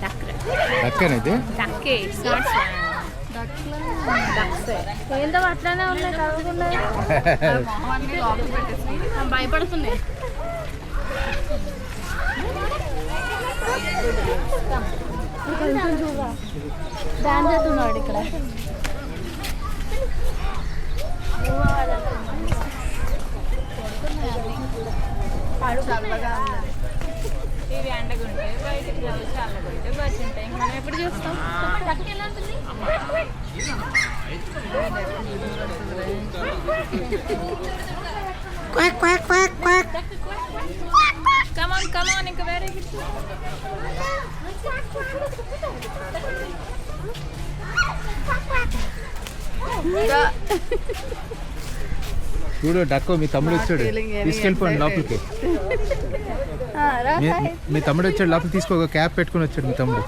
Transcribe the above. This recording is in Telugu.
దక్కనేది ఏంటో అట్లానే ఉన్నాయి కలుగుతున్నాయి భయపడుతున్నాయి. డాన్స్ చేస్తున్నాడు ఇక్కడ. ఇవి అండగుంటే బయటకు చల్లగుంటే బస్సు ఉంటాయి. మనం ఎప్పుడు చూస్తాం. కమాన్ కమాన్ ఇంకా వేరే చూడు డక్కో మీ తమ్ముడు వచ్చాడు, తీసుకెళ్ళిపోండి లోపలికి. మీ తమ్ముడు వచ్చాడు లోపలికి, తీసుకో క్యాప్ పెట్టుకుని వచ్చాడు మీ తమ్ముడు.